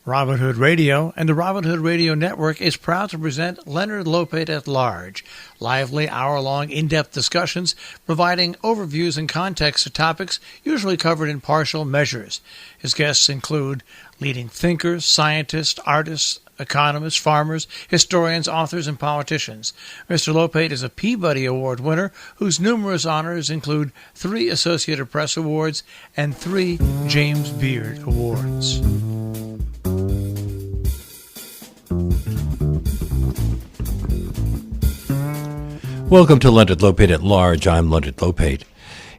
Robin Hood Radio and the Robin Hood Radio Network is proud to present Leonard Lopate at Large, lively hour-long in-depth discussions providing overviews and context to topics usually covered in partial measures. His guests include leading thinkers, scientists, artists, economists, farmers, historians, authors, and politicians. Mr. Lopate is a Peabody Award winner whose numerous honors include 3 Associated Press Awards and 3 James Beard Awards. Welcome to Leonard Lopate at Large. I'm Leonard Lopate.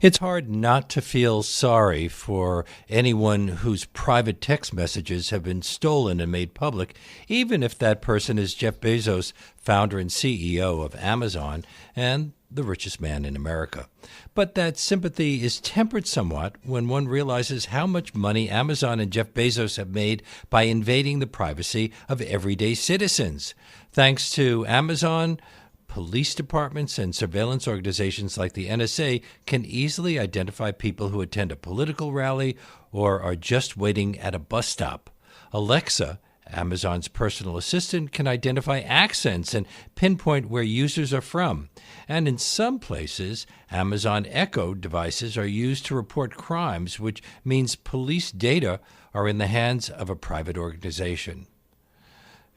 It's hard not to feel sorry for anyone whose private text messages have been stolen and made public, even if that person is Jeff Bezos, founder and CEO of Amazon and the richest man in America. But that sympathy is tempered somewhat when one realizes how much money Amazon and Jeff Bezos have made by invading the privacy of everyday citizens. Thanks to Amazon, police departments and surveillance organizations like the NSA can easily identify people who attend a political rally or are just waiting at a bus stop. Alexa, Amazon's personal assistant, can identify accents and pinpoint where users are from. And in some places, Amazon Echo devices are used to report crimes, which means police data are in the hands of a private organization.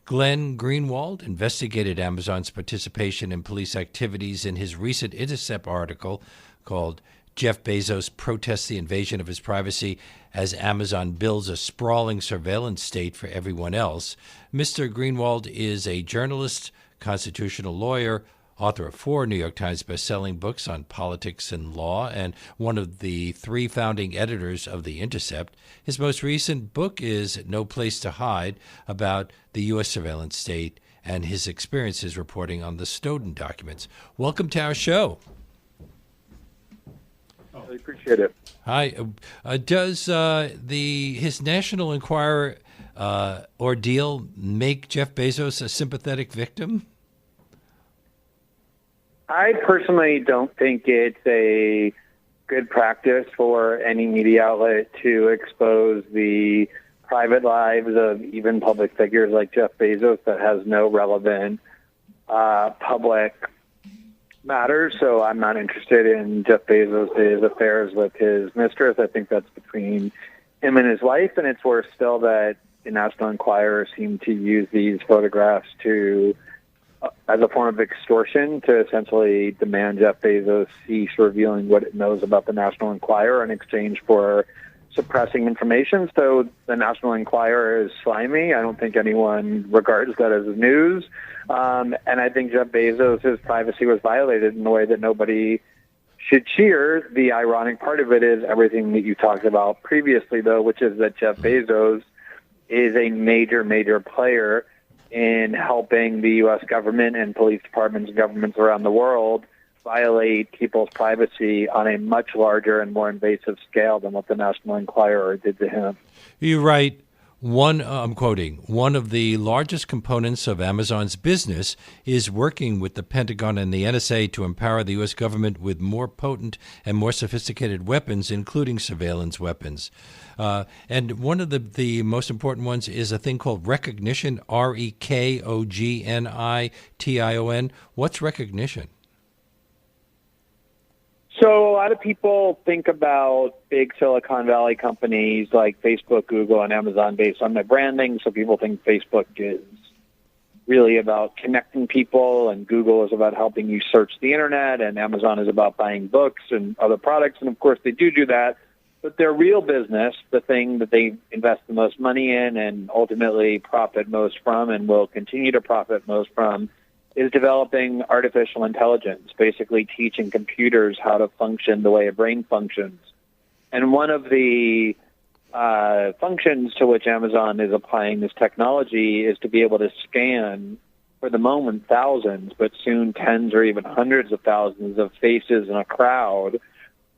Glenn Greenwald investigated Amazon's participation in police activities in his recent Intercept article called Jeff Bezos Protests the Invasion of His Privacy as Amazon Builds a Sprawling Surveillance State for Everyone Else. Mr. Greenwald is a journalist, constitutional lawyer, author of 4 New York Times bestselling books on politics and law, and one of the 3 founding editors of The Intercept. His most recent book is No Place to Hide, about the U.S. surveillance state and his experiences reporting on the Snowden documents. Welcome to our show. I appreciate it. Hi. Does his National Enquirer ordeal make Jeff Bezos a sympathetic victim? I personally don't think it's a good practice for any media outlet to expose the private lives of even public figures like Jeff Bezos that has no relevant public matters. So I'm not interested in Jeff Bezos' affairs with his mistress. I think that's between him and his wife, and it's worse still that the National Enquirer seemed to use these photographs as a form of extortion to essentially demand Jeff Bezos cease revealing what it knows about the National Enquirer in exchange for suppressing information. So the National Enquirer is slimy. I don't think anyone regards that as news. And I think Jeff Bezos' privacy was violated in a way that nobody should cheer. The ironic part of it is everything that you talked about previously, though, which is that Jeff Bezos is a major, major player in helping the U.S. government and police departments and governments around the world violate people's privacy on a much larger and more invasive scale than what the National Enquirer did to him. You write, I'm quoting, one of the largest components of Amazon's business is working with the Pentagon and the NSA to empower the U.S. government with more potent and more sophisticated weapons, including surveillance weapons. And one of the most important ones is a thing called recognition, REKOGNITION. What's recognition? So a lot of people think about big Silicon Valley companies like Facebook, Google, and Amazon based on their branding. So people think Facebook is really about connecting people, and Google is about helping you search the internet, and Amazon is about buying books and other products. And of course, they do that. But their real business, the thing that they invest the most money in and ultimately profit most from and will continue to profit most from, is developing artificial intelligence, basically teaching computers how to function the way a brain functions. And one of the functions to which Amazon is applying this technology is to be able to scan, for the moment, thousands, but soon tens or even hundreds of thousands of faces in a crowd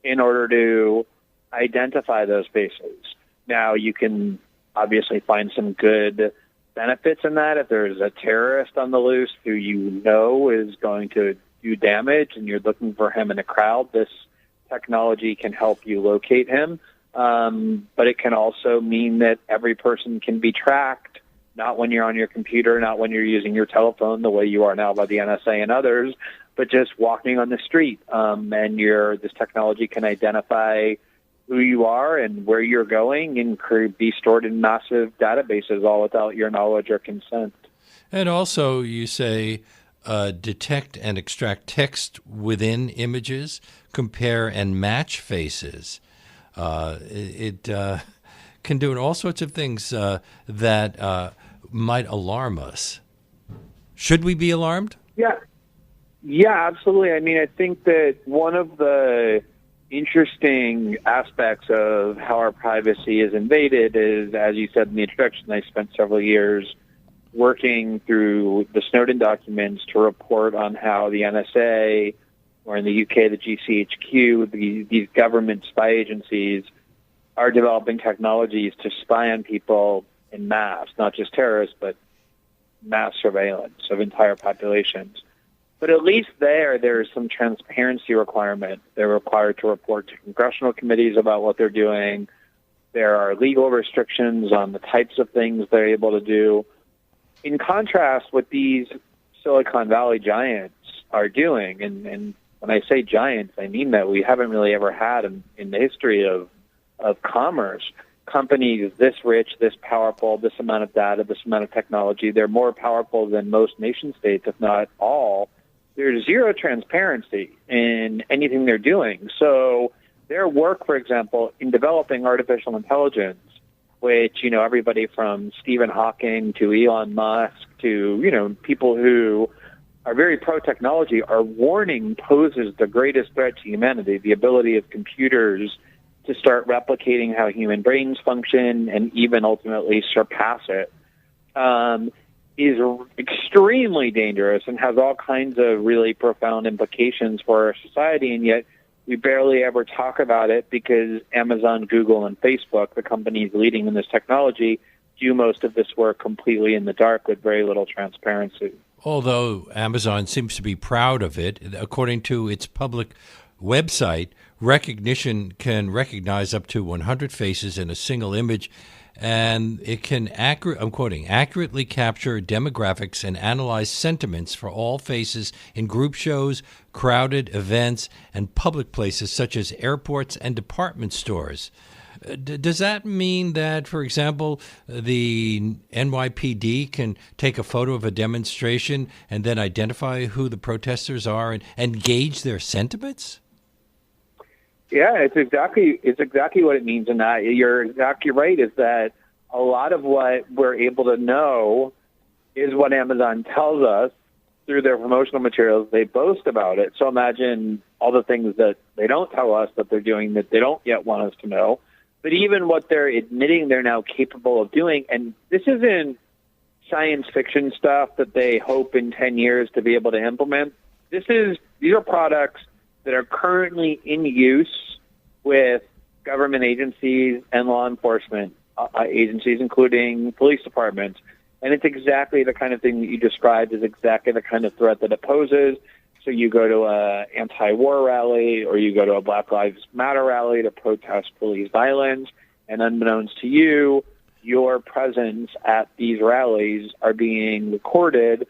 in order to identify those faces. Now, you can obviously find some good benefits in that. If there's a terrorist on the loose who you know is going to do damage and you're looking for him in a crowd, this technology can help you locate him. But it can also mean that every person can be tracked, not when you're on your computer, not when you're using your telephone the way you are now by the NSA and others, but just walking on the street. And this technology can identify who you are and where you're going and could be stored in massive databases all without your knowledge or consent. And also, you say, detect and extract text within images, compare and match faces. It can do all sorts of things that might alarm us. Should we be alarmed? Yeah, absolutely. I mean, I think that one of the interesting aspects of how our privacy is invaded is, as you said in the introduction, I spent several years working through the Snowden documents to report on how the NSA, or in the UK, the GCHQ, these government spy agencies are developing technologies to spy on people in mass, not just terrorists, but mass surveillance of entire populations. But at least there is some transparency requirement. They're required to report to congressional committees about what they're doing. There are legal restrictions on the types of things they're able to do. In contrast, what these Silicon Valley giants are doing, and when I say giants, I mean that we haven't really ever had in the history of commerce, companies this rich, this powerful, this amount of data, this amount of technology. They're more powerful than most nation states, if not all. There's zero transparency in anything they're doing. So their work, for example, in developing artificial intelligence, which, everybody from Stephen Hawking to Elon Musk to, people who are very pro-technology are warning poses the greatest threat to humanity, the ability of computers to start replicating how human brains function and even ultimately surpass it, is extremely dangerous and has all kinds of really profound implications for our society, and yet we barely ever talk about it because Amazon, Google, and Facebook, the companies leading in this technology, do most of this work completely in the dark with very little transparency. Although Amazon seems to be proud of it, according to its public website, recognition can recognize up to 100 faces in a single image, and it can, I'm quoting, accurately capture demographics and analyze sentiments for all faces in group shows, crowded events, and public places such as airports and department stores. Does that mean that, for example, the NYPD can take a photo of a demonstration and then identify who the protesters are and gauge their sentiments? Yeah, it's exactly what it means in that. You're exactly right, is that a lot of what we're able to know is what Amazon tells us through their promotional materials. They boast about it. So imagine all the things that they don't tell us that they're doing that they don't yet want us to know. But even what they're admitting they're now capable of doing, and this isn't science fiction stuff that they hope in 10 years to be able to implement. These are products that are currently in use with government agencies and law enforcement agencies, including police departments. And it's exactly the kind of thing that you described is exactly the kind of threat that it poses. So you go to an anti-war rally or you go to a Black Lives Matter rally to protest police violence, and unbeknownst to you, your presence at these rallies are being recorded.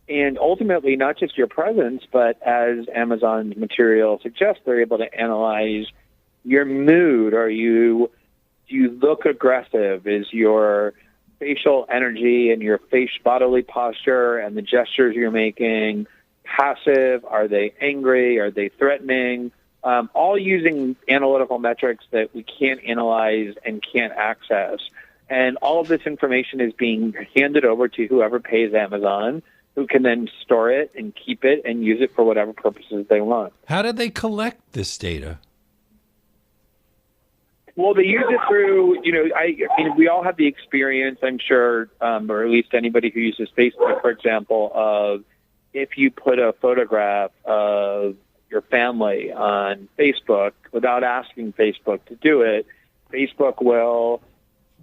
And ultimately, not just your presence, but as Amazon's material suggests, they're able to analyze your mood. Do you look aggressive? Is your facial energy and your bodily posture and the gestures you're making passive? Are they angry? Are they threatening? All using analytical metrics that we can't analyze and can't access. And all of this information is being handed over to whoever pays Amazon, who can then store it and keep it and use it for whatever purposes they want. How do they collect this data? Well, they use it through, I mean, we all have the experience, I'm sure, or at least anybody who uses Facebook, for example, of if you put a photograph of your family on Facebook without asking Facebook to do it, Facebook will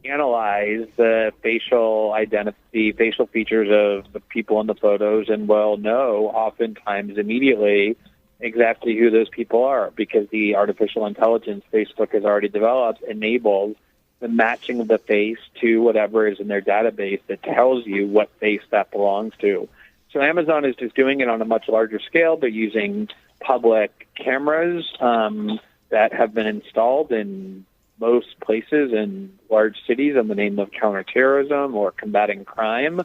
analyze the facial identity, facial features of the people in the photos, and will know oftentimes immediately exactly who those people are, because the artificial intelligence Facebook has already developed enables the matching of the face to whatever is in their database that tells you what face that belongs to. So Amazon is just doing it on a much larger scale. They're using public cameras that have been installed in most places in large cities in the name of counterterrorism or combating crime.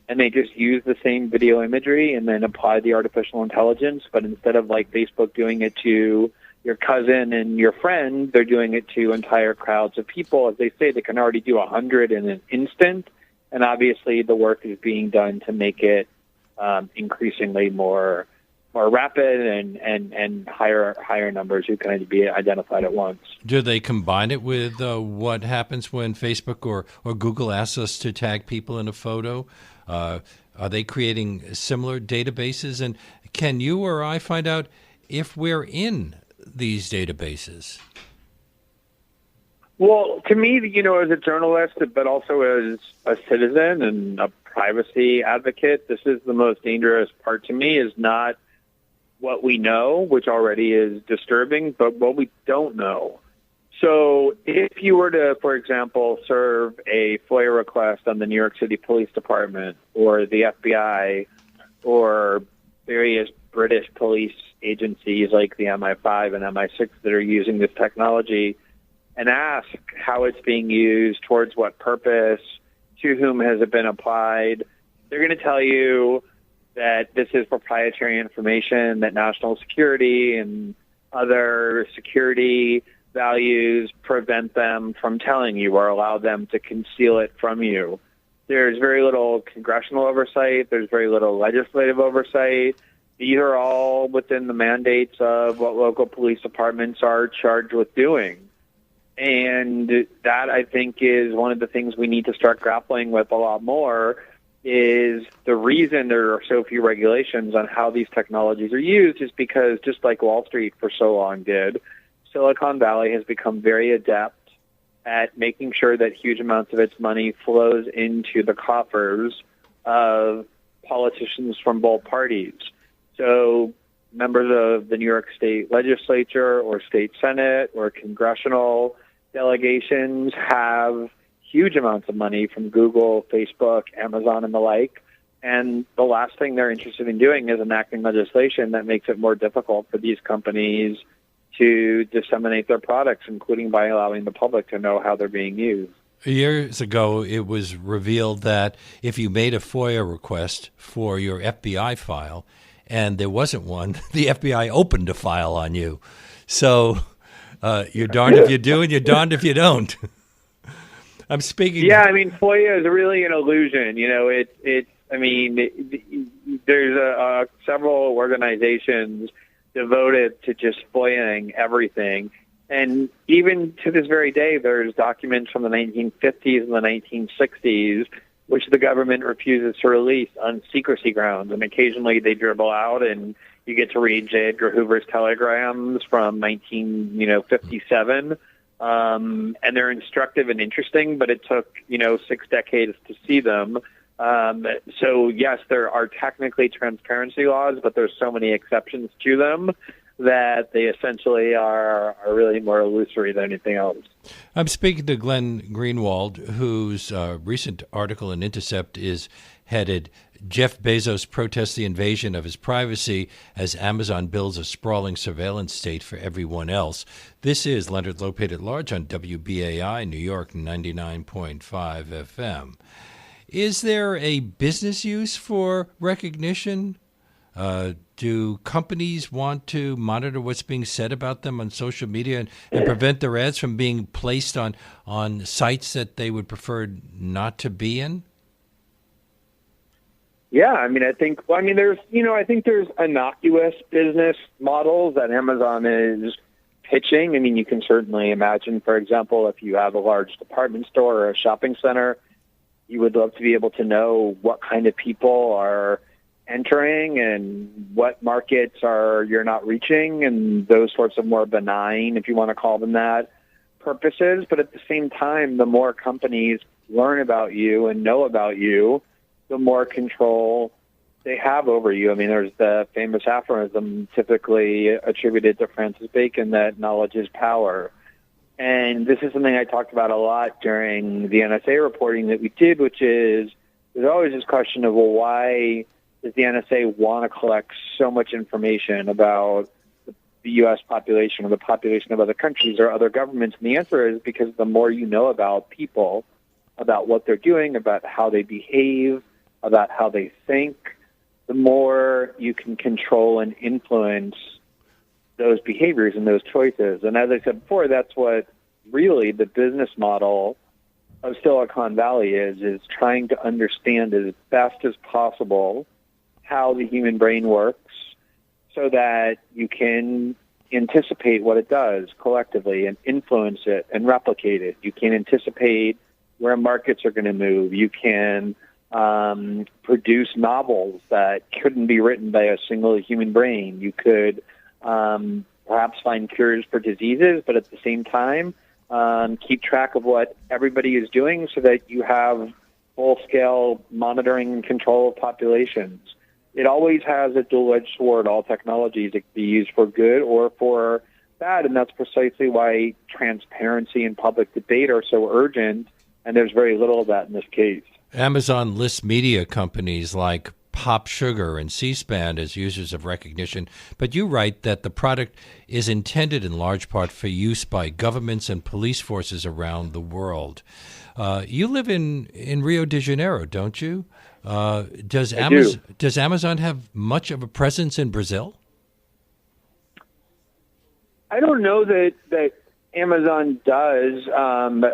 And they just use the same video imagery and then apply the artificial intelligence. But instead of like Facebook doing it to your cousin and your friend, they're doing it to entire crowds of people. As they say, they can already do 100 in an instant. And obviously the work is being done to make it increasingly more rapid and higher numbers who can be identified at once. Do they combine it with what happens when Facebook or Google asks us to tag people in a photo? Are they creating similar databases? And can you or I find out if we're in these databases? Well, to me, as a journalist, but also as a citizen and a privacy advocate, this is the most dangerous part to me, is not what we know, which already is disturbing, but what we don't know. So if you were to, for example, serve a FOIA request on the New York City Police Department or the FBI or various British police agencies like the MI5 and MI6 that are using this technology, and ask how it's being used, towards what purpose, to whom has it been applied, they're going to tell you that this is proprietary information, that national security and other security values prevent them from telling you or allow them to conceal it from you. There's very little congressional oversight. There's very little legislative oversight. These are all within the mandates of what local police departments are charged with doing. And that, I think, is one of the things we need to start grappling with a lot more, is the reason there are so few regulations on how these technologies are used is because, just like Wall Street for so long did, Silicon Valley has become very adept at making sure that huge amounts of its money flows into the coffers of politicians from both parties. So members of the New York State Legislature or State Senate or congressional delegations have huge amounts of money from Google, Facebook, Amazon, and the like. And the last thing they're interested in doing is enacting legislation that makes it more difficult for these companies to disseminate their products, including by allowing the public to know how they're being used. Years ago, it was revealed that if you made a FOIA request for your FBI file and there wasn't one, the FBI opened a file on you. So you're darned if you do and you're darned if you don't. I'm speaking. Yeah, I mean, FOIA is really an illusion. There's several organizations devoted to just FOIAing everything. And even to this very day, there's documents from the 1950s and the 1960s which the government refuses to release on secrecy grounds. And occasionally they dribble out, and you get to read J. Edgar Hoover's telegrams from 1957. And they're instructive and interesting, but it took, 6 decades to see them. So, yes, there are technically transparency laws, but there's so many exceptions to them that they essentially are really more illusory than anything else. I'm speaking to Glenn Greenwald, whose recent article in Intercept is headed, "Jeff Bezos Protests the Invasion of His Privacy as Amazon Builds a Sprawling Surveillance State for Everyone Else." This is Leonard Lopate at Large on WBAI, New York 99.5 FM. Is there a business use for recognition? Do companies want to monitor what's being said about them on social media and prevent their ads from being placed on sites that they would prefer not to be in? Yeah, I think there's innocuous business models that Amazon is pitching. You can certainly imagine, for example, if you have a large department store or a shopping center, you would love to be able to know what kind of people are entering and what markets you're not reaching, and those sorts of more benign, if you want to call them that, purposes. But at the same time, the more companies learn about you and know about you, the more control they have over you. I mean, there's the famous aphorism typically attributed to Francis Bacon that knowledge is power. And this is something I talked about a lot during the NSA reporting that we did, which is there's always this question of, well, why does the NSA want to collect so much information about the U.S. population or the population of other countries or other governments? And the answer is because the more you know about people, about what they're doing, about how they behave, about how they think, the more you can control and influence those behaviors and those choices. And as I said before, that's what really the business model of Silicon Valley is trying to understand as best as possible how the human brain works so that you can anticipate what it does collectively and influence it and replicate it. You can anticipate where markets are going to move. You can produce novels that couldn't be written by a single human brain. You could perhaps find cures for diseases, but at the same time, keep track of what everybody is doing so that you have full-scale monitoring and control of populations. It always has a dual-edged sword. All technologies, it can be used for good or for bad, and that's precisely why transparency and public debate are so urgent, and there's very little of that in this case. Amazon lists media companies like Pop Sugar and C-SPAN as users of recognition, but you write that the product is intended in large part for use by governments and police forces around the world. You live in Rio de Janeiro, don't you? Does Amazon have much of a presence in Brazil? I don't know that Amazon does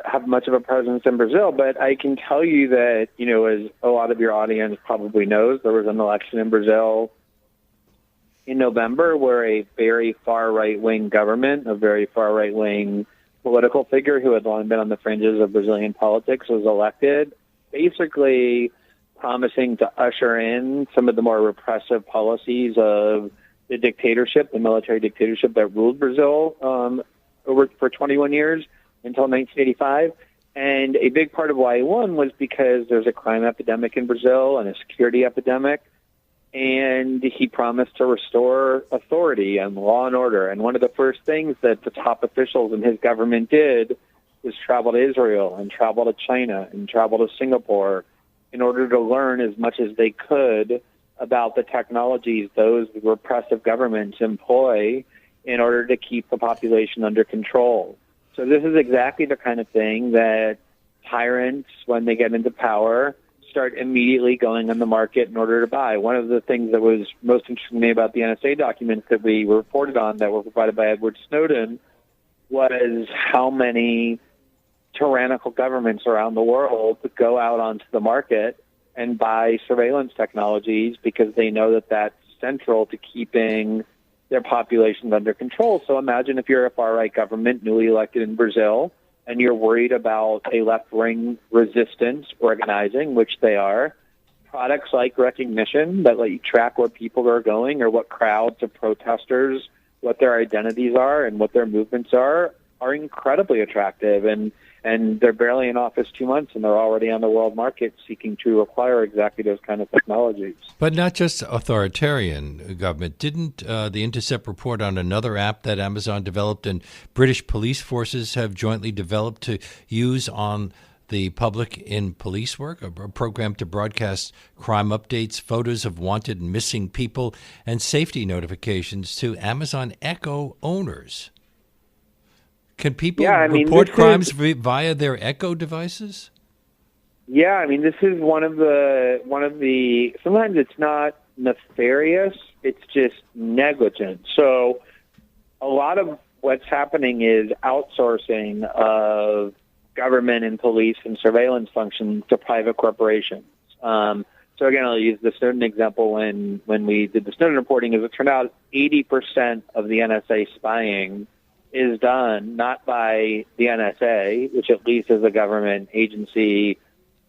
have much of a presence in Brazil, but I can tell you that, as a lot of your audience probably knows, there was an election in Brazil in November where a very far right-wing government, a very far right-wing political figure who had long been on the fringes of Brazilian politics was elected, basically promising to usher in some of the more repressive policies of the dictatorship, the military dictatorship that ruled Brazil over for 21 years until 1985. And a big part of why he won was because there's a crime epidemic in Brazil and a security epidemic. And he promised to restore authority and law and order. And one of the first things that the top officials in his government did was travel to Israel and travel to China and travel to Singapore in order to learn as much as they could about the technologies those repressive governments employ in order to keep the population under control. So this is exactly the kind of thing that tyrants, when they get into power, start immediately going on the market in order to buy. One of the things that was most interesting to me about the NSA documents that we reported on that were provided by Edward Snowden was how many tyrannical governments around the world go out onto the market and buy surveillance technologies because they know that that's central to keeping their populations under control. So imagine if you're a far-right government newly elected in Brazil and you're worried about a left-wing resistance organizing, which they are. Products like recognition that let you track where people are going or what crowds of protesters, what their identities are and what their movements are incredibly attractive. And they're barely in office 2 months, and they're already on the world market seeking to acquire exactly those kind of technologies. But not just authoritarian government. Didn't the Intercept report on another app that Amazon developed and British police forces have jointly developed to use on the public in police work, a program to broadcast crime updates, photos of wanted and missing people, and safety notifications to Amazon Echo owners? Can people report crimes via their Echo devices? Yeah, I mean, this is one of the. Sometimes it's not nefarious; it's just negligent. So, a lot of what's happening is outsourcing of government and police and surveillance functions to private corporations. So again, I'll use the Snowden example. When we did the Snowden reporting, as it turned out, 80% of the NSA spying is done not by the NSA, which at least is a government agency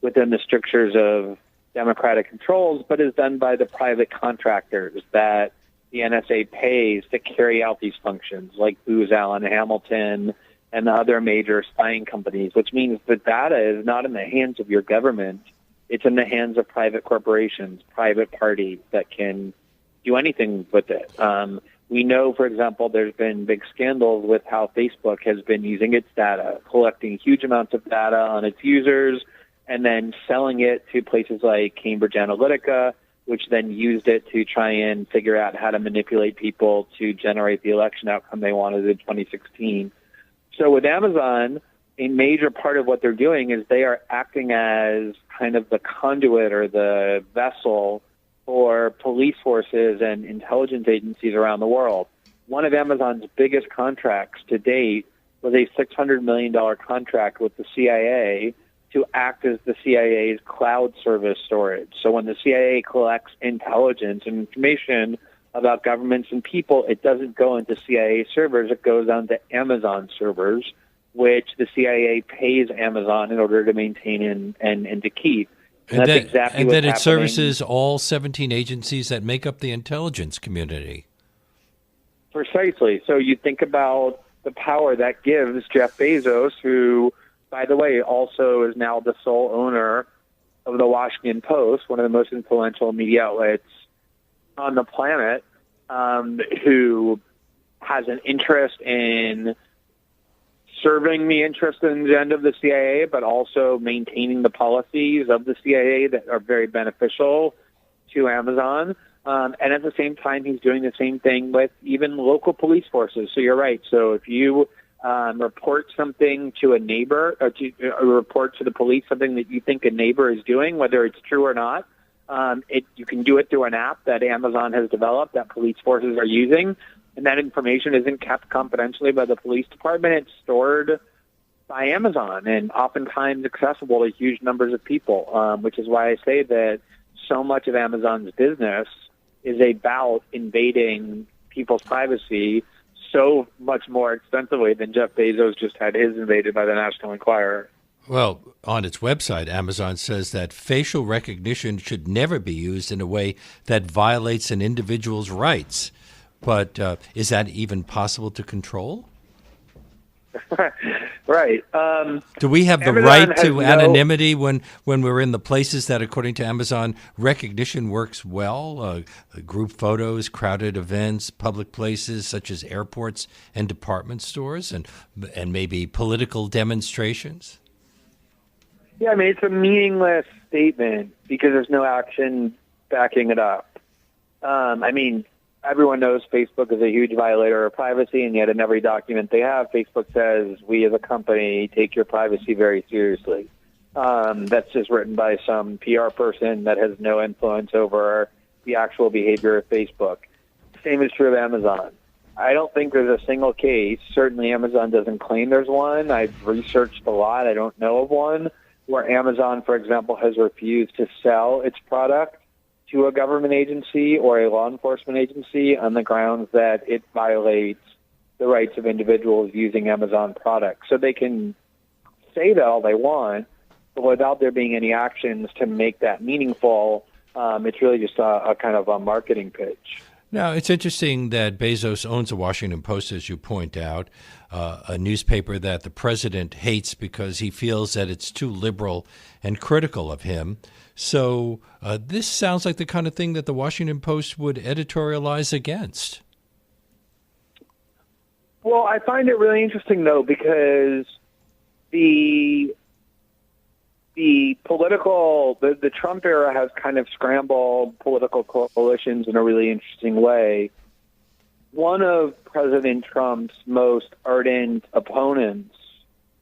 within the strictures of democratic controls, but is done by the private contractors that the NSA pays to carry out these functions, like Booz Allen Hamilton and the other major spying companies, which means the data is not in the hands of your government. It's in the hands of private corporations, private parties that can do anything with it. We know, for example, there's been big scandals with how Facebook has been using its data, collecting huge amounts of data on its users, and then selling it to places like Cambridge Analytica, which then used it to try and figure out how to manipulate people to generate the election outcome they wanted in 2016. So with Amazon, a major part of what they're doing is they are acting as kind of the conduit or the vessel for police forces and intelligence agencies around the world. One of Amazon's biggest contracts to date was a $600 million contract with the CIA to act as the CIA's cloud service storage. So when the CIA collects intelligence and information about governments and people, it doesn't go into CIA servers, it goes onto Amazon servers, which the CIA pays Amazon in order to maintain and to keep. And that's exactly what's happening. It services all 17 agencies that make up the intelligence community. Precisely. So you think about the power that gives Jeff Bezos, who, by the way, also is now the sole owner of the Washington Post, one of the most influential media outlets on the planet, who has an interest in serving the interest and agenda of the CIA, but also maintaining the policies of the CIA that are very beneficial to Amazon. And at the same time, he's doing the same thing with even local police forces. So you're right. So if you report something to a neighbor, or report to the police something that you think a neighbor is doing, whether it's true or not, you can do it through an app that Amazon has developed that police forces are using. And that information isn't kept confidentially by the police department. It's stored by Amazon and oftentimes accessible to huge numbers of people, which is why I say that so much of Amazon's business is about invading people's privacy so much more extensively than Jeff Bezos just had his invaded by the National Enquirer. Well, on its website, Amazon says that facial recognition should never be used in a way that violates an individual's rights. But is that even possible to control? Right. Do we have the right to anonymity when we're in the places that, according to Amazon, recognition works well? Group photos, crowded events, public places such as airports and department stores, and maybe political demonstrations? Yeah, I mean, it's a meaningless statement because there's no action backing it up. Everyone knows Facebook is a huge violator of privacy, and yet in every document they have, Facebook says, we as a company take your privacy very seriously. That's just written by some PR person that has no influence over the actual behavior of Facebook. Same is true of Amazon. I don't think there's a single case, certainly Amazon doesn't claim there's one. I've researched a lot. I don't know of one where Amazon, for example, has refused to sell its product to a government agency or a law enforcement agency on the grounds that it violates the rights of individuals using Amazon products. So they can say that all they want, but without there being any actions to make that meaningful, it's really just a kind of a marketing pitch. Now, it's interesting that Bezos owns the Washington Post, as you point out, a newspaper that the president hates because he feels that it's too liberal and critical of him. So this sounds like the kind of thing that the Washington Post would editorialize against. Well, I find it really interesting, though, because the Trump era has kind of scrambled political coalitions in a really interesting way. One of President Trump's most ardent opponents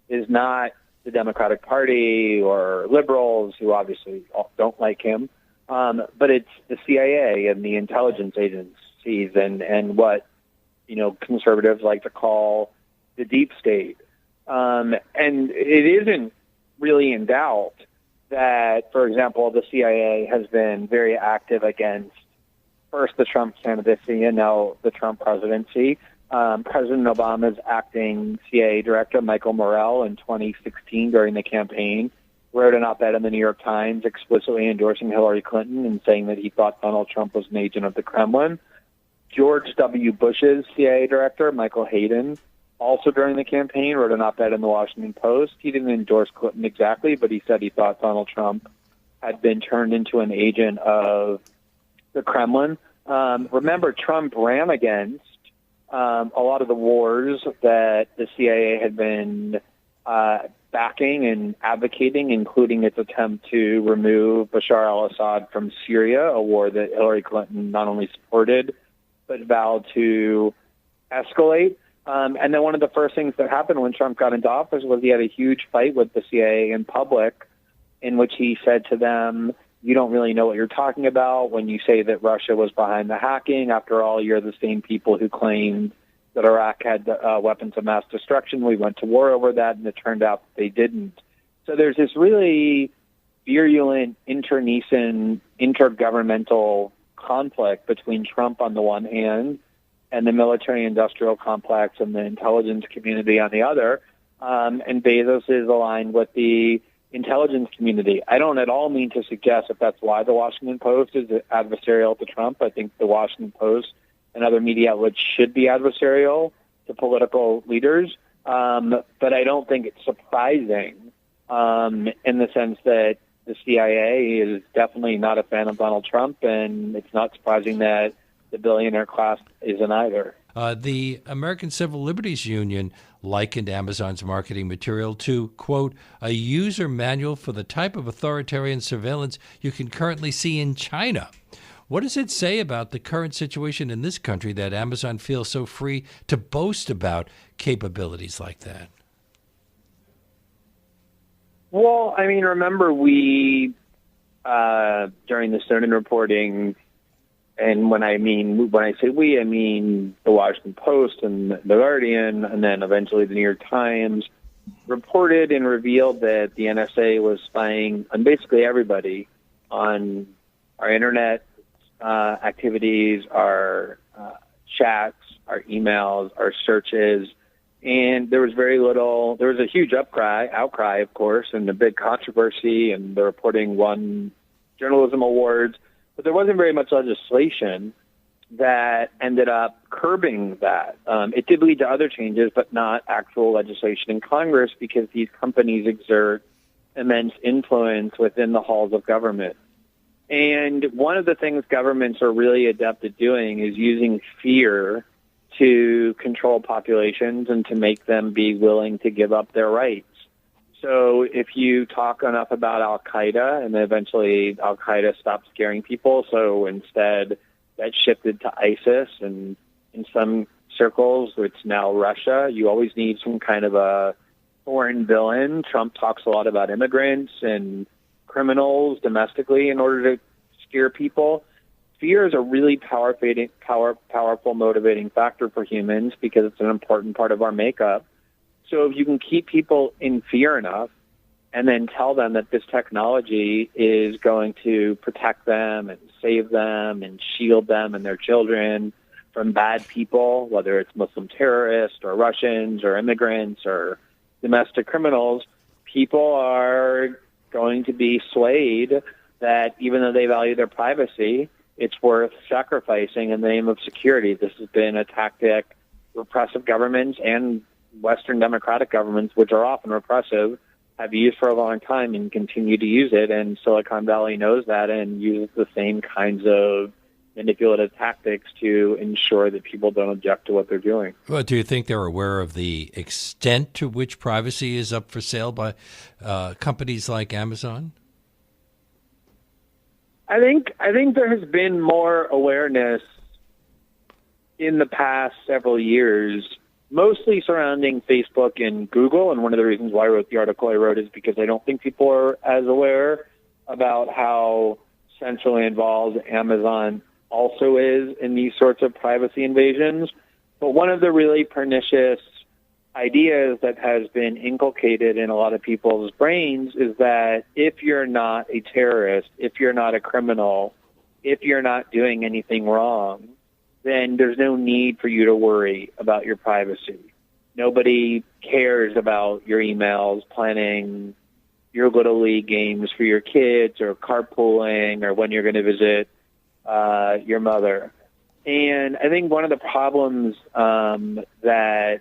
is not the Democratic Party or liberals, who obviously don't like him, but it's the CIA and the intelligence agencies and what conservatives like to call the deep state. And it isn't really in doubt that, for example, the CIA has been very active against first the Trump candidacy and now the Trump presidency. President Obama's acting CIA director, Michael Morrell, in 2016 during the campaign, wrote an op-ed in the New York Times explicitly endorsing Hillary Clinton and saying that he thought Donald Trump was an agent of the Kremlin. George W. Bush's CIA director, Michael Hayden, also during the campaign, wrote an op-ed in the Washington Post. He didn't endorse Clinton exactly, but he said he thought Donald Trump had been turned into an agent of the Kremlin. Remember, Trump ran against a lot of the wars that the CIA had been backing and advocating, including its attempt to remove Bashar al-Assad from Syria, a war that Hillary Clinton not only supported, but vowed to escalate. And then one of the first things that happened when Trump got into office was he had a huge fight with the CIA in public, in which he said to them, you don't really know what you're talking about when you say that Russia was behind the hacking. After all, you're the same people who claimed that Iraq had weapons of mass destruction. We went to war over that, and it turned out that they didn't. So there's this really virulent, internecine, intergovernmental conflict between Trump on the one hand and the military-industrial complex and the intelligence community on the other. And Bezos is aligned with the intelligence community. I don't at all mean to suggest that that's why the Washington Post is adversarial to Trump. I think the Washington Post and other media outlets should be adversarial to political leaders. But I don't think it's surprising in the sense that the CIA is definitely not a fan of Donald Trump, and it's not surprising that the billionaire class isn't either. The American Civil Liberties Union likened Amazon's marketing material to, quote, a user manual for the type of authoritarian surveillance you can currently see in China. What does it say about the current situation in this country that Amazon feels so free to boast about capabilities like that? Well, I mean, remember we, during the Snowden reporting, and when I say we, I mean the Washington Post and the Guardian, and then eventually the New York Times, reported and revealed that the NSA was spying on basically everybody, on our internet activities, our chats, our emails, our searches. And there was a huge outcry, of course, and a big controversy, and the reporting won journalism awards. But there wasn't very much legislation that ended up curbing that. It did lead to other changes, but not actual legislation in Congress, because these companies exert immense influence within the halls of government. And one of the things governments are really adept at doing is using fear to control populations and to make them be willing to give up their rights. So if you talk enough about Al-Qaeda, and then eventually Al-Qaeda stopped scaring people, so instead that shifted to ISIS, and in some circles it's now Russia. You always need some kind of a foreign villain. Trump talks a lot about immigrants and criminals domestically in order to scare people. Fear is a really powerful motivating factor for humans because it's an important part of our makeup. So if you can keep people in fear enough and then tell them that this technology is going to protect them and save them and shield them and their children from bad people, whether it's Muslim terrorists or Russians or immigrants or domestic criminals, people are going to be swayed that even though they value their privacy, it's worth sacrificing in the name of security. This has been a tactic repressive governments and Western democratic governments, which are often repressive, have used for a long time and continue to use it. And Silicon Valley knows that and uses the same kinds of manipulative tactics to ensure that people don't object to what they're doing. Well, do you think they're aware of the extent to which privacy is up for sale by companies like Amazon? I think there has been more awareness in the past several years, mostly surrounding Facebook and Google. And one of the reasons why I wrote the article I wrote is because I don't think people are as aware about how centrally involved Amazon also is in these sorts of privacy invasions. But one of the really pernicious ideas that has been inculcated in a lot of people's brains is that if you're not a terrorist, if you're not a criminal, if you're not doing anything wrong, then there's no need for you to worry about your privacy. Nobody cares about your emails, planning your Little League games for your kids, or carpooling, or when you're going to visit your mother. And I think one of the problems that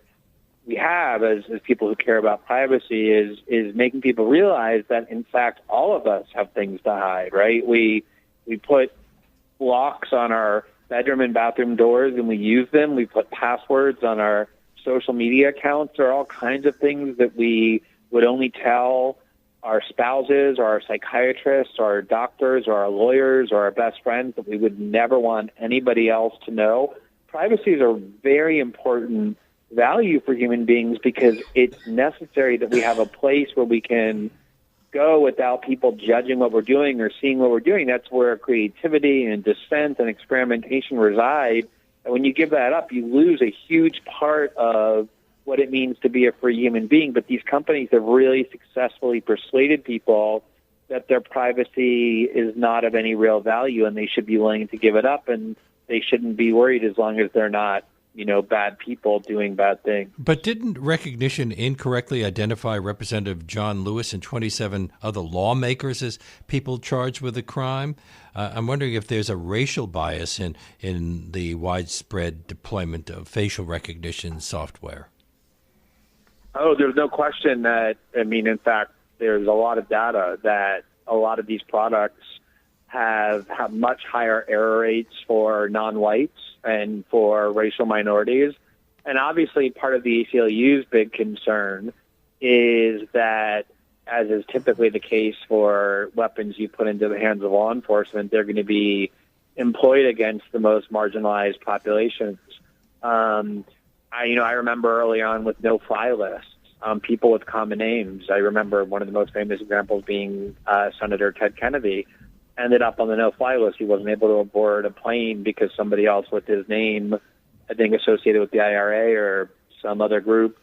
we have as people who care about privacy is making people realize that, in fact, all of us have things to hide, right? We put locks on our bedroom and bathroom doors and we use them. We put passwords on our social media accounts. There are all kinds of things that we would only tell our spouses or our psychiatrists or our doctors or our lawyers or our best friends that we would never want anybody else to know. Privacy is a very important value for human beings because it's necessary that we have a place where we can go without people judging what we're doing or seeing what we're doing. That's where creativity and dissent and experimentation reside. And when you give that up, you lose a huge part of what it means to be a free human being. But these companies have really successfully persuaded people that their privacy is not of any real value and they should be willing to give it up, and they shouldn't be worried as long as they're not, bad people doing bad things. But didn't Recognition incorrectly identify Representative John Lewis and 27 other lawmakers as people charged with a crime? I'm wondering if there's a racial bias in the widespread deployment of facial recognition software. Oh, there's no question that, in fact, there's a lot of data that a lot of these products have much higher error rates for non-whites and for racial minorities. And obviously part of the ACLU's big concern is that, as is typically the case for weapons you put into the hands of law enforcement, they're going to be employed against the most marginalized populations. I remember early on with no-fly lists, people with common names. I remember one of the most famous examples being Senator Ted Kennedy ended up on the no-fly list. He wasn't able to board a plane because somebody else with his name, I think associated with the IRA or some other group,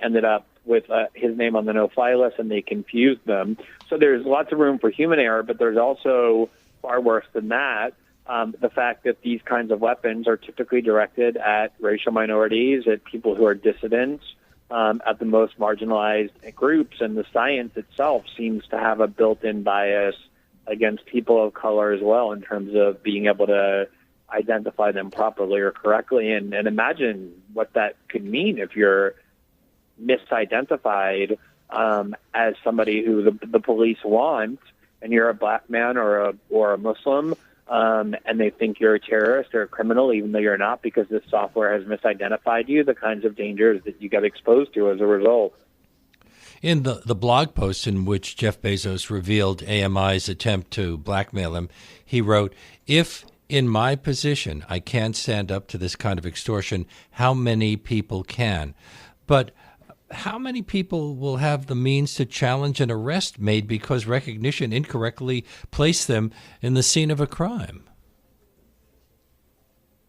ended up with his name on the no-fly list, and they confused them. So there's lots of room for human error, but there's also, far worse than that, the fact that these kinds of weapons are typically directed at racial minorities, at people who are dissidents, at the most marginalized groups, and the science itself seems to have a built-in bias against people of color as well in terms of being able to identify them properly or correctly. And imagine what that could mean if you're misidentified as somebody who the police want, and you're a black man or a Muslim, and they think you're a terrorist or a criminal, even though you're not, because this software has misidentified you, the kinds of dangers that you get exposed to as a result. In the blog post in which Jeff Bezos revealed AMI's attempt to blackmail him, he wrote, "If in my position I can't stand up to this kind of extortion, how many people can? But how many people will have the means to challenge an arrest made because Recognition incorrectly placed them in the scene of a crime?"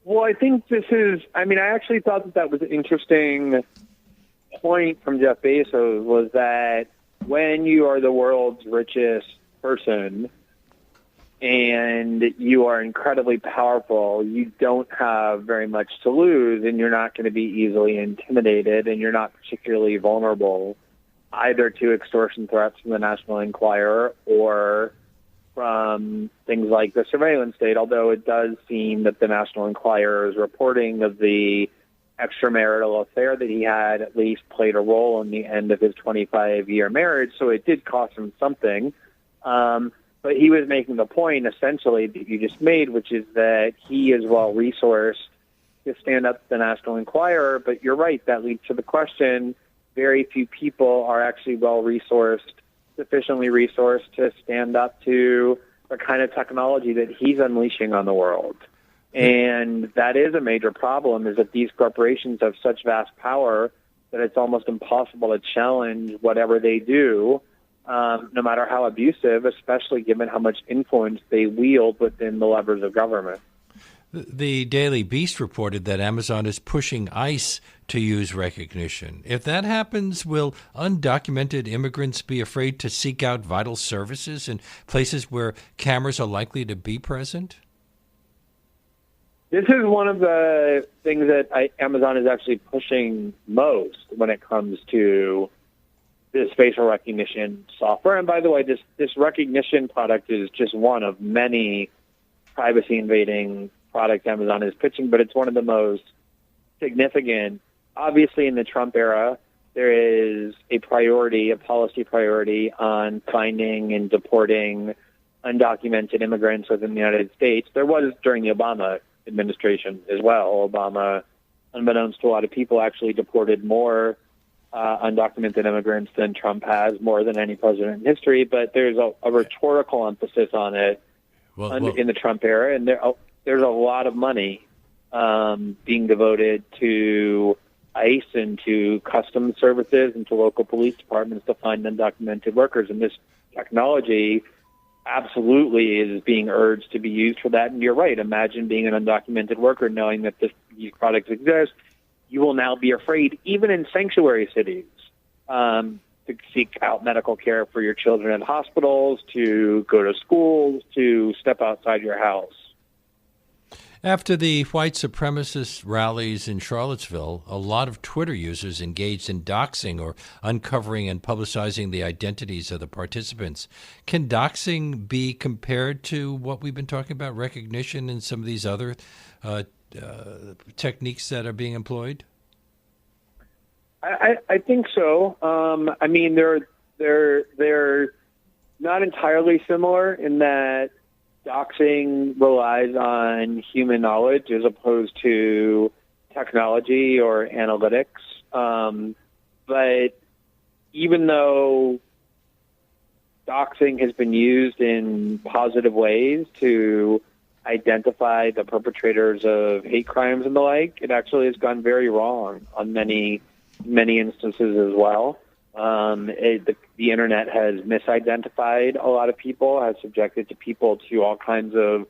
Well, I think I actually thought that was an interesting point from Jeff Bezos, was that when you are the world's richest person and you are incredibly powerful, you don't have very much to lose, and you're not going to be easily intimidated, and you're not particularly vulnerable either to extortion threats from the National Enquirer or from things like the surveillance state, although it does seem that the National Enquirer's reporting of the extramarital affair that he had at least played a role in the end of his 25-year marriage, so it did cost him something. But he was making the point, essentially, that you just made, which is that he is well-resourced to stand up to the National Enquirer. But you're right, that leads to the question, very few people are actually well-resourced, sufficiently resourced to stand up to the kind of technology that he's unleashing on the world. And that is a major problem, is that these corporations have such vast power that it's almost impossible to challenge whatever they do, no matter how abusive, especially given how much influence they wield within the levers of government. The Daily Beast reported that Amazon is pushing ICE to use Recognition. If that happens, will undocumented immigrants be afraid to seek out vital services in places where cameras are likely to be present? This is one of the things that Amazon is actually pushing most when it comes to this facial recognition software. And by the way, this recognition product is just one of many privacy-invading products Amazon is pitching, but it's one of the most significant obviously in the Trump era, there is a policy priority on finding and deporting undocumented immigrants within the United States. There was during the Obama administration as well. Obama, unbeknownst to a lot of people, actually deported more undocumented immigrants than Trump has, more than any president in history. But there's a rhetorical emphasis on it in the Trump era, and there's a lot of money being devoted to ICE and to customs services and to local police departments to find undocumented workers. And this technology absolutely is being urged to be used for that. And you're right. Imagine being an undocumented worker, knowing that these products exist. You will now be afraid, even in sanctuary cities, to seek out medical care for your children at hospitals, to go to schools, to step outside your house. After the white supremacist rallies in Charlottesville, a lot of Twitter users engaged in doxing or uncovering and publicizing the identities of the participants. Can doxing be compared to what we've been talking about, recognition and some of these other techniques that are being employed? I think so. I mean, they're not entirely similar in that doxing relies on human knowledge as opposed to technology or analytics. But even though doxing has been used in positive ways to identify the perpetrators of hate crimes and the like, it actually has gone very wrong on many instances as well. The internet has misidentified a lot of people, has subjected people to all kinds of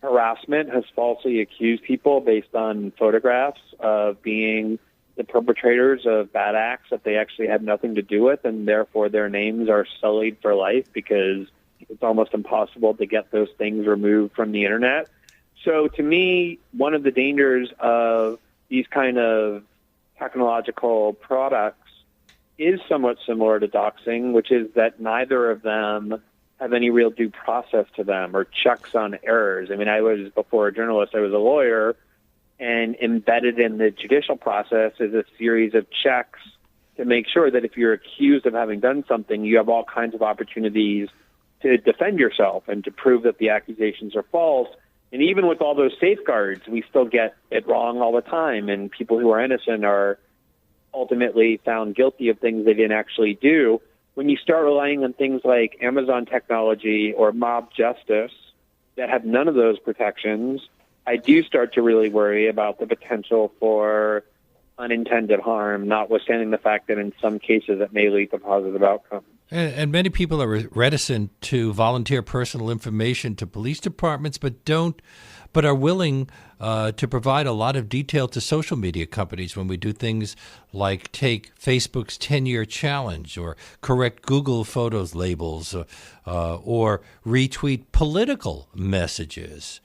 harassment, has falsely accused people based on photographs of being the perpetrators of bad acts that they actually had nothing to do with, and therefore their names are sullied for life because it's almost impossible to get those things removed from the internet. So to me, one of the dangers of these kind of technological products is somewhat similar to doxing, which is that neither of them have any real due process to them or checks on errors. I mean, before a journalist, I was a lawyer, and embedded in the judicial process is a series of checks to make sure that if you're accused of having done something, you have all kinds of opportunities to defend yourself and to prove that the accusations are false. And even with all those safeguards, we still get it wrong all the time, and people who are innocent are ultimately found guilty of things they didn't actually do. When you start relying on things like Amazon technology or mob justice that have none of those protections, I do start to really worry about the potential for unintended harm, notwithstanding the fact that in some cases it may lead to positive outcomes. And many people are reticent to volunteer personal information to police departments, but are willing to provide a lot of detail to social media companies when we do things like take Facebook's 10-year challenge or correct Google Photos labels or retweet political messages.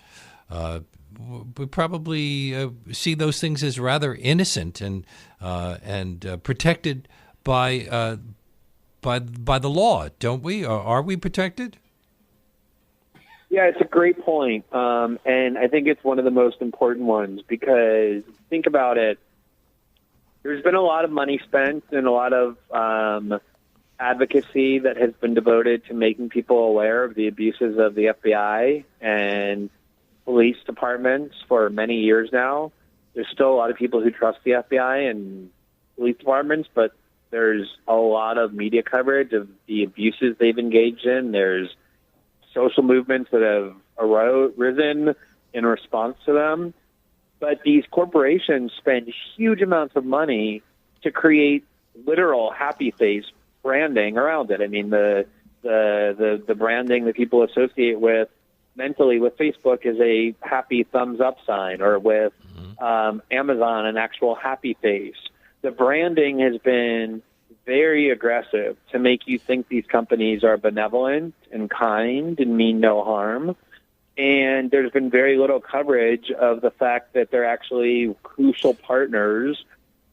We probably see those things as rather innocent and protected by the law, don't we? Or are we protected? Yeah, it's a great point. And I think it's one of the most important ones because think about it. There's been a lot of money spent and a lot of advocacy that has been devoted to making people aware of the abuses of the FBI and police departments for many years now. There's still a lot of people who trust the FBI and police departments, but there's a lot of media coverage of the abuses they've engaged in. There's social movements that have risen in response to them. But these corporations spend huge amounts of money to create literal happy face branding around it. I mean, the branding that people associate with mentally with Facebook is a happy thumbs up sign, or with Amazon, an actual happy face. The branding has been very aggressive to make you think these companies are benevolent and kind and mean no harm. And there's been very little coverage of the fact that they're actually crucial partners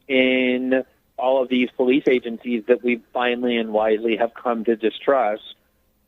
in all of these police agencies that we finally and wisely have come to distrust.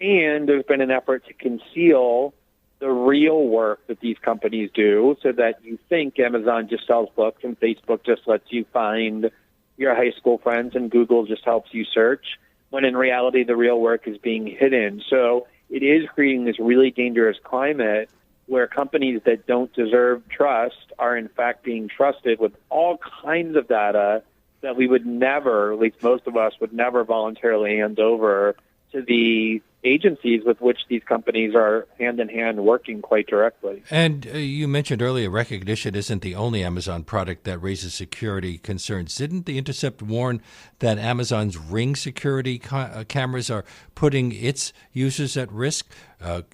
And there's been an effort to conceal the real work that these companies do, so that you think Amazon just sells books and Facebook just lets you find your high school friends and Google just helps you search, when in reality the real work is being hidden. So it is creating this really dangerous climate where companies that don't deserve trust are in fact being trusted with all kinds of data that we would never, at least most of us, would never voluntarily hand over to the agencies with which these companies are hand-in-hand working quite directly. And you mentioned earlier Recognition isn't the only Amazon product that raises security concerns. Didn't The Intercept warn that Amazon's Ring security cameras are putting its users at risk?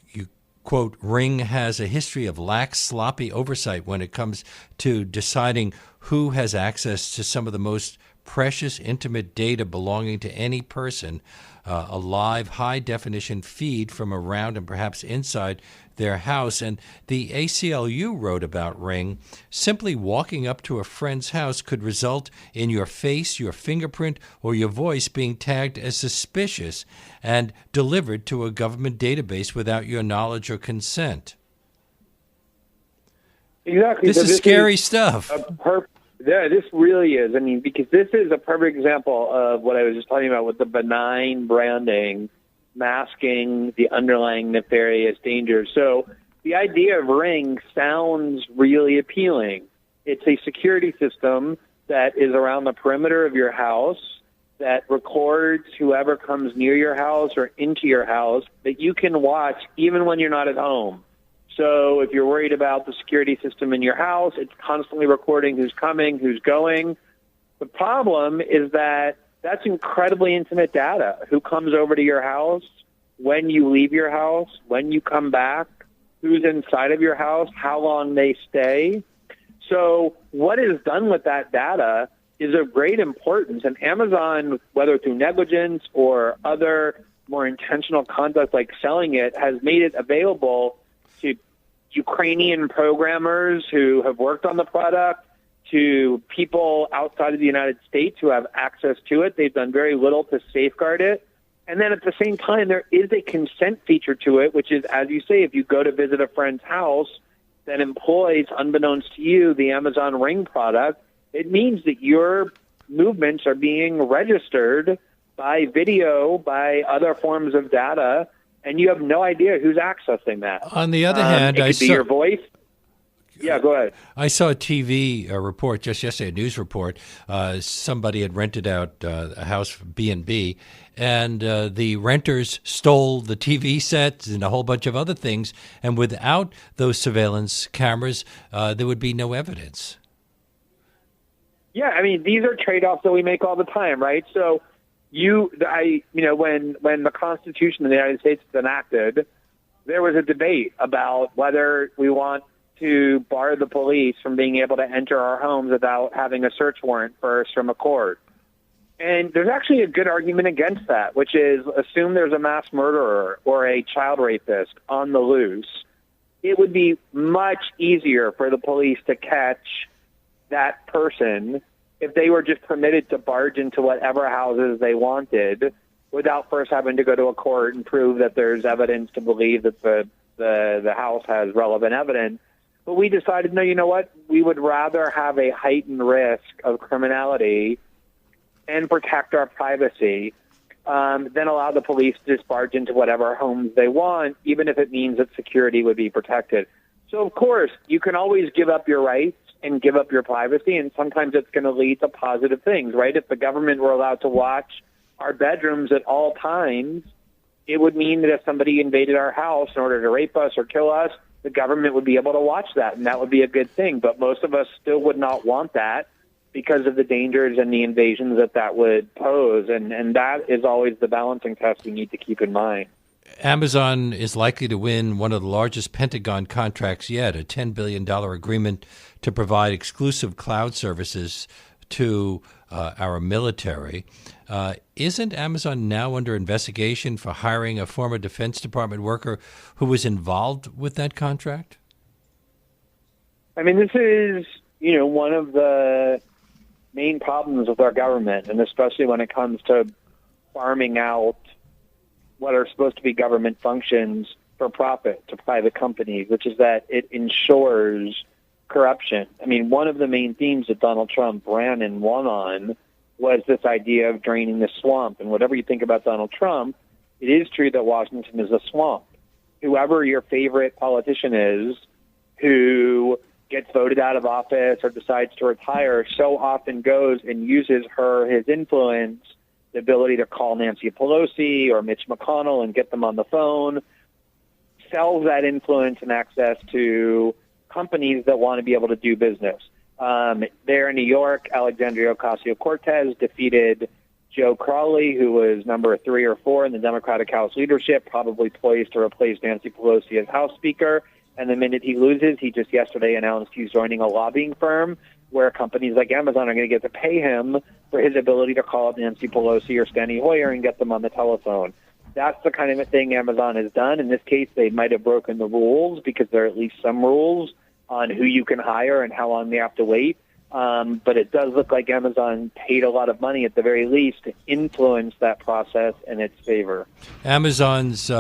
You quote, Ring has a history of lax, sloppy oversight when it comes to deciding who has access to some of the most precious, intimate data belonging to any person, a live, high-definition feed from around and perhaps inside their house. And the ACLU wrote about Ring. Simply walking up to a friend's house could result in your face, your fingerprint, or your voice being tagged as suspicious and delivered to a government database without your knowledge or consent. Exactly. This is scary stuff. Yeah, this really is. I mean, because this is a perfect example of what I was just talking about with the benign branding masking the underlying nefarious dangers. So the idea of Ring sounds really appealing. It's a security system that is around the perimeter of your house that records whoever comes near your house or into your house that you can watch even when you're not at home. So if you're worried about the security system in your house, it's constantly recording who's coming, who's going. The problem is that that's incredibly intimate data. Who comes over to your house, when you leave your house, when you come back, who's inside of your house, how long they stay. So what is done with that data is of great importance. And Amazon, whether through negligence or other more intentional conduct like selling it, has made it available to Ukrainian programmers who have worked on the product, to people outside of the United States who have access to it. They've done very little to safeguard it. And then at the same time, there is a consent feature to it, which is, as you say, if you go to visit a friend's house that employs, unbeknownst to you, the Amazon Ring product, it means that your movements are being registered by video, by other forms of data, and you have no idea who's accessing that. On the other hand, it could be your voice. Yeah, go ahead. I saw a TV report just yesterday, a news report. Somebody had rented out a house for B&B, and the renters stole the TV sets and a whole bunch of other things. And without those surveillance cameras, there would be no evidence. Yeah, I mean, these are trade-offs that we make all the time, right? So when the Constitution of the United States was enacted, there was a debate about whether we want to bar the police from being able to enter our homes without having a search warrant first from a court. And there's actually a good argument against that, which is assume there's a mass murderer or a child rapist on the loose. It would be much easier for the police to catch that person if they were just permitted to barge into whatever houses they wanted without first having to go to a court and prove that there's evidence to believe that the house has relevant evidence. But we decided, no, you know what? We would rather have a heightened risk of criminality and protect our privacy than allow the police to just barge into whatever homes they want, even if it means that security would be protected. So, of course, you can always give up your rights and give up your privacy, and sometimes it's going to lead to positive things, right? If the government were allowed to watch our bedrooms at all times, it would mean that if somebody invaded our house in order to rape us or kill us, the government would be able to watch that, and that would be a good thing. But most of us still would not want that because of the dangers and the invasions that would pose, and that is always the balancing test we need to keep in mind. Amazon is likely to win one of the largest Pentagon contracts yet, a $10 billion agreement to provide exclusive cloud services to our military. Isn't Amazon now under investigation for hiring a former Defense Department worker who was involved with that contract? I mean, this is, one of the main problems with our government, and especially when it comes to farming out what are supposed to be government functions for profit to private companies, which is that it ensures corruption. I mean, one of the main themes that Donald Trump ran and won on was this idea of draining the swamp. And whatever you think about Donald Trump, it is true that Washington is a swamp. Whoever your favorite politician is who gets voted out of office or decides to retire so often goes and uses his influence, the ability to call Nancy Pelosi or Mitch McConnell and get them on the phone, sells that influence and access to companies that want to be able to do business. There in New York, Alexandria Ocasio-Cortez defeated Joe Crowley, who was number 3 or 4 in the Democratic House leadership, probably poised to replace Nancy Pelosi as House Speaker. And the minute he loses, he just yesterday announced he's joining a lobbying firm where companies like Amazon are going to get to pay him for his ability to call up Nancy Pelosi or Steny Hoyer and get them on the telephone. That's the kind of thing Amazon has done. In this case, they might have broken the rules because there are at least some rules on who you can hire and how long they have to wait. But it does look like Amazon paid a lot of money at the very least to influence that process in its favor. Amazon's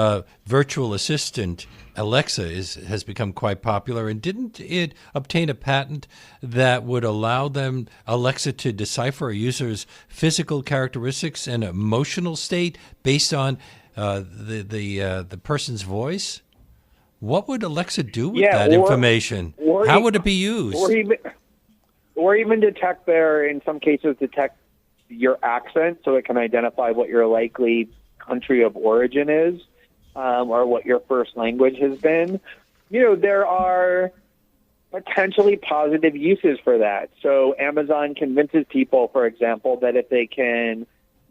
virtual assistant, Alexa, has become quite popular. And didn't it obtain a patent that would allow Alexa to decipher a user's physical characteristics and emotional state based on the person's voice? What would Alexa do with that information? How would it be used? Or even detect in some cases, detect your accent so it can identify what your likely country of origin is or what your first language has been. There are potentially positive uses for that. So Amazon convinces people, for example, that if they can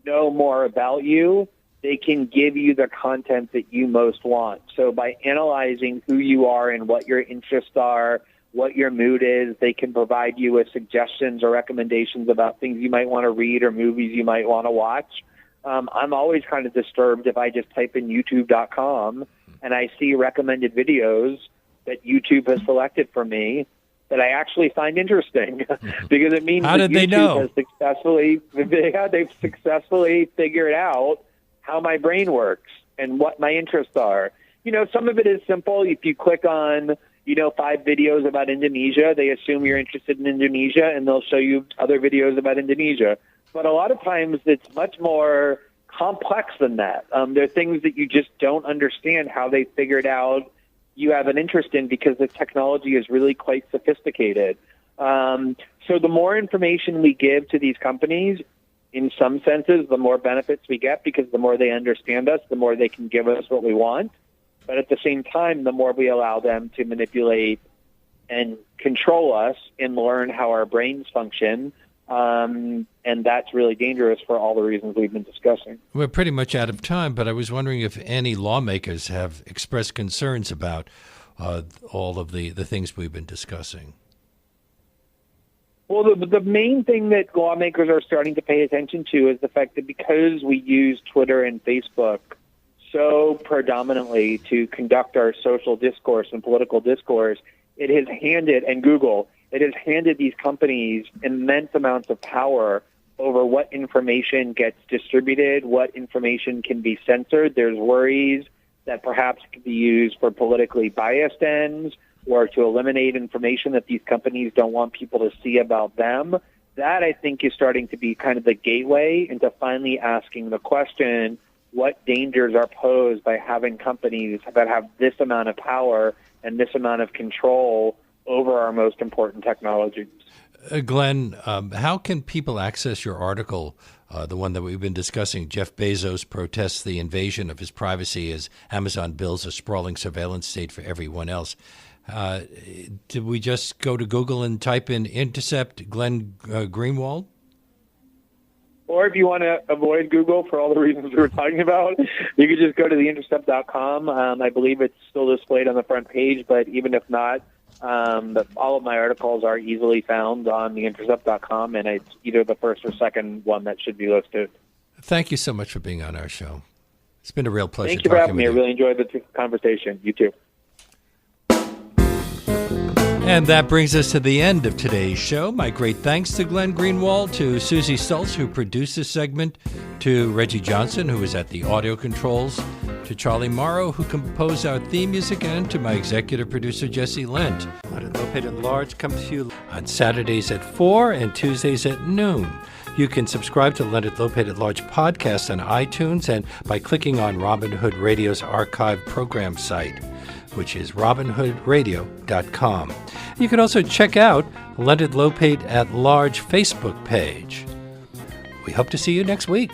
know more about you, they can give you the content that you most want. So by analyzing who you are and what your interests are, what your mood is, they can provide you with suggestions or recommendations about things you might want to read or movies you might want to watch. I'm always kind of disturbed if I just type in youtube.com and I see recommended videos that YouTube has selected for me that I actually find interesting because it means that YouTube they've successfully figured out how my brain works and what my interests are. Some of it is simple. If you click on, 5 videos about Indonesia, they assume you're interested in Indonesia and they'll show you other videos about Indonesia. But a lot of times it's much more complex than that. There are things that you just don't understand how they figured out you have an interest in because the technology is really quite sophisticated. So the more information we give to these companies, in some senses, the more benefits we get because the more they understand us, the more they can give us what we want. But at the same time, the more we allow them to manipulate and control us and learn how our brains function. And that's really dangerous for all the reasons we've been discussing. We're pretty much out of time, but I was wondering if any lawmakers have expressed concerns about all of the things we've been discussing. Well, the main thing that lawmakers are starting to pay attention to is the fact that because we use Twitter and Facebook so predominantly to conduct our social discourse and political discourse, it has handed these companies immense amounts of power over what information gets distributed, what information can be censored. There's worries that perhaps it could be used for politically biased ends or to eliminate information that these companies don't want people to see about them. That, I think, is starting to be kind of the gateway into finally asking the question, what dangers are posed by having companies that have this amount of power and this amount of control over our most important technologies? Glenn, how can people access your article, the one that we've been discussing, Jeff Bezos protests the invasion of his privacy as Amazon builds a sprawling surveillance state for everyone else? Did we just go to Google and type in intercept Glenn Greenwald? Or if you want to avoid Google for all the reasons we were talking about, you could just go to theintercept.com. I believe it's still displayed on the front page, but even if not, all of my articles are easily found on theintercept.com, and it's either the first or second one that should be listed. Thank you so much for being on our show. It's been a real pleasure. Thank you for having me. I really enjoyed the conversation. You too. And that brings us to the end of today's show. My great thanks to Glenn Greenwald, to Susie Stultz, who produced this segment, to Reggie Johnson, who was at the audio controls, to Charlie Morrow, who composed our theme music, and to my executive producer, Jesse Lent. Leonard Lopate at Large comes to you on Saturdays at 4 and Tuesdays at noon. You can subscribe to Leonard Lopate at Large podcast on iTunes and by clicking on Robin Hood Radio's archive program site, which is robinhoodradio.com. You can also check out Leonard Lopate at Large Facebook page. We hope to see you next week.